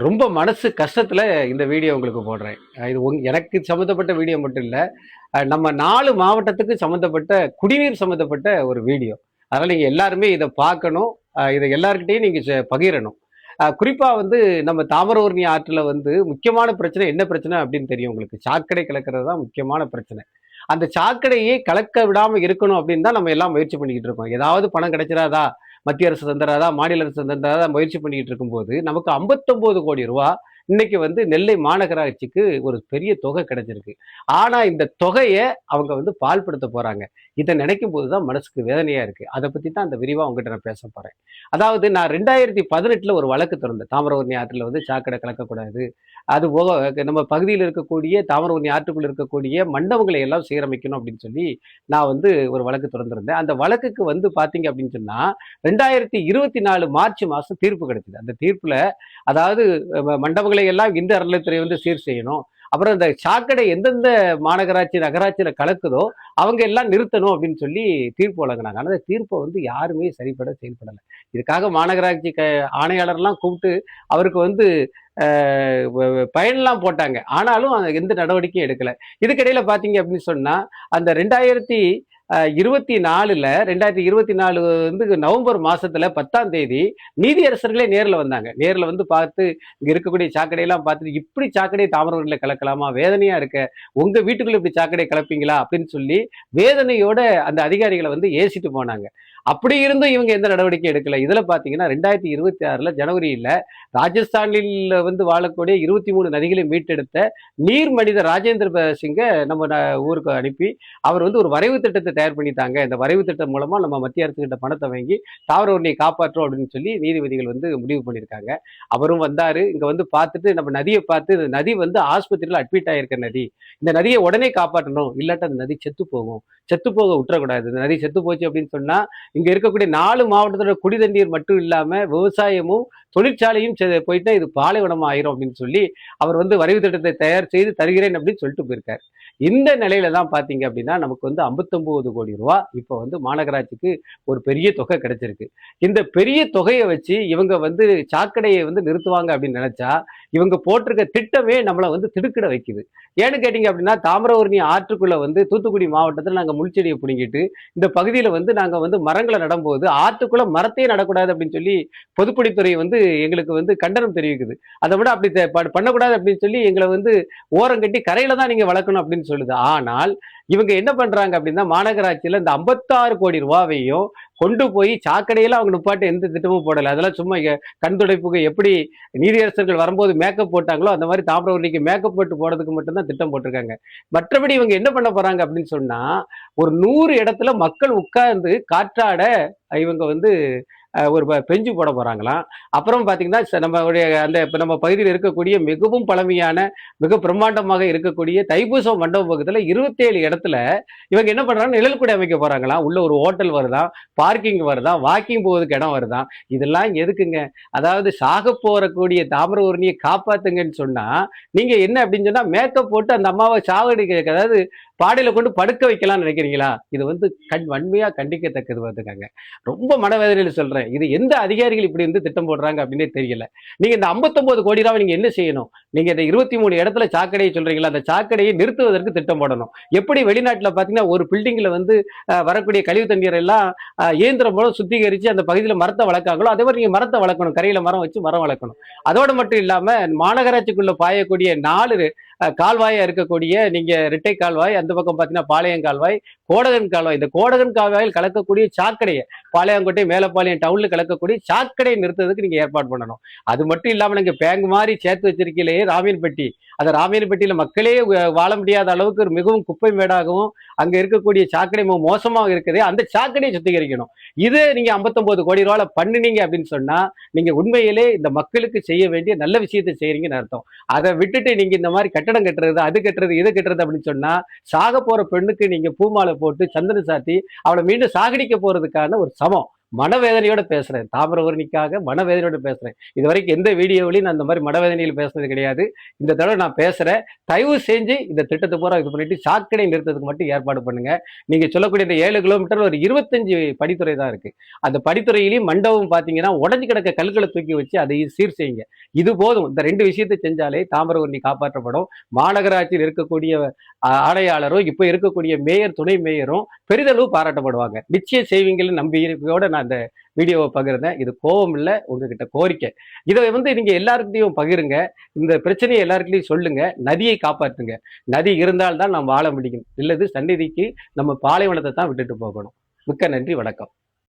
ரொம்ப மனசு கஷ்டத்துல இந்த வீடியோ உங்களுக்கு போடுறேன். இது எனக்கு சம்மந்தப்பட்ட வீடியோ மட்டும் இல்ல. நம்ம 4 மாவட்டத்துக்கு சம்மந்தப்பட்ட குடிநீர் சம்மந்தப்பட்ட ஒரு வீடியோ. அதனால நீங்க எல்லாருமே இத பார்க்கணும். இத எல்லார்கிட்டயும் நீங்க பகிரணும். குறிப்பா வந்து நம்ம தாமிரபரணி ஆற்றுல வந்து முக்கியமான பிரச்சனை என்ன பிரச்சனை அப்படின்னு தெரியும் உங்களுக்கு. சாக்கடை கலக்கிறது தான் முக்கியமான பிரச்சனை. அந்த சாக்கடையை கலக்க விடாம இருக்கணும் அப்படின்னு தான் நம்ம எல்லாம் முயற்சி பண்ணிக்கிட்டு இருக்கோம். ஏதாவது பணம் கிடைச்சிராதா? மத்திய அரசு தந்துராதா? மாநில அரசு தந்துராதா? முயற்சி பண்ணிக்கிட்டு இருக்கும்போது நமக்கு 59 கோடி ரூபா இன்னைக்கு வந்து நெல்லை மாநகராட்சிக்கு ஒரு பெரிய தொகை கிடைச்சிருக்கு. ஆனா இந்த தொகையை அவங்க வந்து பாழ்படுத்த போறாங்க. இதை நினைக்கும் போதுதான் மனசுக்கு வேதனையா இருக்கு. அதை பத்தி தான் அந்த விரிவா உங்ககிட்ட நான் பேச போறேன். அதாவது நான் 2018ல ஒரு வழக்கு திறந்தேன். தாமிரபரணி ஆற்றுல வந்து சாக்கடை கலக்கக்கூடாது. அது போக நம்ம பகுதியில் இருக்கக்கூடிய தாமிரபரணி ஆற்றுக்குள் இருக்கக்கூடிய மண்டபங்களை எல்லாம் சீரமைக்கணும் அப்படின்னு சொல்லி நான் வந்து ஒரு வழக்கு திறந்திருந்தேன். அந்த வழக்குக்கு வந்து பாத்தீங்க அப்படின்னு சொன்னா 2024 மார்ச் மாசம் தீர்ப்பு கிடைச்சது. அந்த தீர்ப்புல அதாவது மண்டபங்களை எல்லாம் இந்து அறநிலையத்துறை வந்து சீர் செய்யணும். அப்புறம் இந்த சாக்கடை எந்தெந்த மாநகராட்சி நகராட்சியில கலக்குதோ அவங்க எல்லாம் நிறுத்தணும் அப்படின்னு சொல்லி தீர்ப்பு வழங்கினாங்க. ஆனால் தீர்ப்பை வந்து யாருமே சரிபட செயல்படலை. இதுக்காக மாநகராட்சி ஆணையாளர்லாம் கூப்பிட்டு அவருக்கு வந்து பயன்லாம் போட்டாங்க. ஆனாலும் எந்த நடவடிக்கையும் எடுக்கல. இதுக்கிடையில பாத்தீங்க அப்படின்னு சொன்னா அந்த 2024 வந்து நவம்பர் மாசத்துல 10ஆம் தேதி நீதியரசர்களே நேரில் வந்தாங்க. நேரில் வந்து பார்த்து இங்க இருக்கக்கூடிய சாக்கடையெல்லாம் பார்த்துட்டு இப்படி சாக்கடையை தாமிரபரணியில கலக்கலாமா? வேதனையா இருக்க. உங்க வீட்டுக்குள்ள இப்படி சாக்கடை கலப்பீங்களா அப்படின்னு சொல்லி வேதனையோட அந்த அதிகாரிகளை வந்து ஏசிட்டு போனாங்க. அப்படி இருந்தும் இவங்க எந்த நடவடிக்கை எடுக்கல. இதுல பாத்தீங்கன்னா 2026 ஜனவரியில ராஜஸ்தானில் வந்து வாழக்கூடிய 23 நதிகளை மீட்டெடுத்த நீர் மனிதர் ராஜேந்திர சிங்க நம்ம ஊருக்கு அனுப்பி அவர் வந்து ஒரு வரைவு திட்டத்தை தயார் பண்ணிட்டாங்க. இந்த வரைவு திட்டம் மூலமா நம்ம மத்திய அரசு கிட்ட பணத்தை வாங்கி தாவரவர்ணியை காப்பாற்றோம் அப்படின்னு சொல்லி நீதிபதிகள் வந்து முடிவு பண்ணியிருக்காங்க. அவரும் வந்தாரு. இங்க வந்து பார்த்துட்டு நம்ம நதியை பார்த்து இந்த நதி வந்து ஆஸ்பத்திரியில் அட்மிட் ஆயிருக்க நதி, இந்த நதியை உடனே காப்பாற்றணும், இல்லாட்ட அந்த நதி செத்து போகும், செத்து போக விட்டுறக்கூடாது. இந்த நதி செத்து போச்சு அப்படின்னு சொன்னா இங்க இருக்கக்கூடிய 4 மாவட்டத்தோட குடி தண்ணீர் மட்டும் இல்லாம விவசாயமும் தொழிற்சாலையும் போயிட்டா இது பாலைவனம் ஆயிரும் அப்படின்னு சொல்லி அவர் வந்து வரைவு திட்டத்தை தயார் செய்து தருகிறேன் அப்படின்னு சொல்லிட்டு போயிருக்காரு. இந்த நிலையில தான் பாத்தீங்க அப்படின்னா நமக்கு வந்து 59 கோடி ரூபாய் இப்போ வந்து மாநகராட்சிக்கு ஒரு பெரிய தொகை கிடைச்சிருக்கு. இந்த பெரிய தொகையை வச்சு இவங்க வந்து சாக்கடையை வந்து நிறுத்துவாங்க அப்படின்னு நினைச்சா இவங்க போட்டிருக்க திட்டமே நம்மளை வந்து திடுக்கிட வைக்குது. ஏன்னு கேட்டீங்க அப்படின்னா தாமிரபரணி ஆற்றுக்குள்ள வந்து தூத்துக்குடி மாவட்டத்தில் நாங்க முள்செடியை பிடிங்கிட்டு இந்த பகுதியில வந்து நாங்க வந்து மரங்களை நடும்போது ஆற்றுக்குள்ள மரத்தையே நடக்கூடாது அப்படின்னு சொல்லி பொதுப்பணித்துறை வந்து எங்களுக்கு வந்து கண்டனம் தெரிவிக்குது. அதை விட அப்படி பண்ணக்கூடாது அப்படின்னு சொல்லி எங்களை வந்து ஓரம் கட்டி கரையில தான் நீங்க வளர்க்கணும் அப்படின்னு சொல்லுது. ஆனால் இவங்க என்ன பண்றாங்க அப்படின்னா மாநகராட்சியில இந்த 56 கோடி ரூபாவையும் கொண்டு போய் சாக்கடையில அவங்க நிப்பாட்டு எந்த திட்டமும் போடலை. அதெல்லாம் சும்மா கண் துடைப்புக்கு எப்படி நீதியரசர்கள் வரும்போது மேக்கப் போட்டாங்களோ அந்த மாதிரி தாமிரபரணிக்கு மேக்கப் போட்டு போடுறதுக்கு மட்டும்தான் திட்டம் போட்டிருக்காங்க. மற்றபடி இவங்க என்ன பண்ண போறாங்க அப்படின்னு சொன்னா ஒரு 100 இடத்துல மக்கள் உட்கார்ந்து காற்றாட இவங்க வந்து ஒரு பெஞ்சு போட போறாங்களாம். அப்புறம் பாத்தீங்கன்னா நம்மளுடைய அந்த இப்ப நம்ம பகுதியில் இருக்கக்கூடிய மிகவும் பழமையான மிக பிரம்மாண்டமாக இருக்கக்கூடிய தைப்பூசம் மண்டபம் பக்கத்துல 27 இடத்துல இவங்க என்ன பண்றாங்க, நிழல் கூட அமைக்க போறாங்களாம். உள்ள ஒரு ஹோட்டல் வருதான், பார்க்கிங் வருதான், வாக்கிங் போவதுக்கு இடம் வருதான். இதெல்லாம் எதுக்குங்க? அதாவது சாக போறக்கூடிய தாமிரபரணியை காப்பாத்துங்கன்னு சொன்னா நீங்க என்ன அப்படின்னு சொன்னா மேக்கப் போட்டு அந்த அம்மாவை சாவடிக்க, அதாவது பாடையில கொண்டு படுக்க வைக்கலாம்னு நினைக்கிறீங்களா? இது வந்து வன்மையா கண்டிக்கத்தக்கது பார்த்துக்காங்க. ரொம்ப மனவேதனையில சொல்றேன். இது எந்த அதிகாரிகள் இப்படி வந்து திட்டம் போடுறாங்க அப்படின்னே தெரியல. நீங்க இந்த 59 கோடி ரூபாய் நீங்க என்ன செய்யணும்? நீங்க இந்த 23 இடத்துல சாக்கடையை சொல்றீங்களா, அந்த சாக்கடையை நிறுத்துவதற்கு திட்டம் போடணும். எப்படி வெளிநாட்டுல பாத்தீங்கன்னா ஒரு பில்டிங்ல வந்து வரக்கூடிய கழிவு தண்ணீர் எல்லாம் இயந்திரம் மூலம் சுத்திகரிச்சு அந்த பகுதியில் மரத்தை வளர்க்காங்களோ அதே மாதிரி நீங்க மரத்தை வளர்க்கணும். கரையில மரம் வச்சு மரம் வளர்க்கணும். அதோட மட்டும் இல்லாம மாநகராட்சிக்குள்ள பாயக்கூடிய 4 கால்வாயா இருக்கக்கூடிய நீங்க இரட்டை கால்வாய், அந்த பக்கம் பாத்தீங்கன்னா பாளையம் கால்வாய், கோடகன் கால்வாய், இந்த கோடகன் கால்வாயில் கலக்கக்கூடிய சாக்கடையை பாளையங்கோட்டை மேலப்பாளையம் டவுன்ல கலக்கக்கூடிய சாக்கடையை நிறுத்துறதுக்கு நீங்க ஏற்பாடு பண்ணணும். அது மட்டும் இல்லாம நீங்க பேங்க் மாதிரி சேர்த்து வச்சிருக்கீங்களே ராமியன்பட்டி, அந்த ராமியன்பட்டியில மக்களே வாழ முடியாத அளவுக்கு ஒரு மிகவும் குப்பை மேடாகவும் அங்க இருக்கக்கூடிய சாக்கடை மோசமாக இருக்குது. அந்த சாக்கடையை சுத்திகரிக்கணும். இது நீங்க 59 கோடி ரூபாய் பண்ணுனீங்க அப்படின்னு சொன்னா நீங்க உண்மையிலே இந்த மக்களுக்கு செய்ய வேண்டிய நல்ல விஷயத்தை செய்யறீங்கன்னு அர்த்தம். அதை விட்டுட்டு நீங்க இந்த மாதிரி கட்டடம் கட்டுறது, அது கட்டுறது, இது கட்டுறது அப்படின்னு சொன்னா சாக போற பெண்ணுக்கு நீங்க பூமாலை போட்டு சந்தனம் சாத்தி அவளை மீண்டும் சாகடிக்க போறதுக்கான ஒரு சமம். மனவேதனையோட பேசுறேன். தாமிரபரணிக்காக மனவேதனையோட பேசுறேன். இது வரைக்கும் எந்த வீடியோவிலையும் நான் இந்த மாதிரி மனவேதனையில் பேசுனது கிடையாது. இந்த தடவை நான் பேசுறேன். தயவு செஞ்சு இந்த திட்டத்தை பூரா இது பண்ணிட்டு சாக்கடை நிறுத்தத்துக்கு மட்டும் ஏற்பாடு பண்ணுங்க. நீங்க சொல்லக்கூடிய இந்த 7 கிலோமீட்டர் ஒரு 25 படித்துறை தான் இருக்கு. அந்த படித்துறையிலையும் மண்டபம் பாத்தீங்கன்னா உடஞ்சு கிடக்க கல்களை தூக்கி வச்சு அதை சீர் செய்யுங்க. இது போதும். இந்த 2 விஷயத்தை செஞ்சாலே தாமிரபரணி காப்பாற்றப்படும். மாநகராட்சியில் இருக்கக்கூடிய ஆணையாளரும் இப்ப இருக்கக்கூடிய மேயர், துணை மேயரும் பெரிதளவு பாராட்டப்படுவாங்க. நிச்சயம் செய்வீங்கன்னு நம்பிக்கையோட நான் இந்த வீடியோவை பகிர்ந்தேன். இது கோபம் இல்லை, உங்ககிட்ட கோரிக்கை. இதை நீங்க எல்லாருக்கிட்டையும் பகிருங்க. இந்த பிரச்சனையை எல்லாருக்கிட்டையும் சொல்லுங்க. நதியை காப்பாற்றுங்க. நதி இருந்தால்தான் நாம் வாழ முடியும். இல்லது சந்நிதிக்கு நம்ம பாலைவனத்தை தான் விட்டுட்டு போகணும். மிக்க நன்றி, வணக்கம்.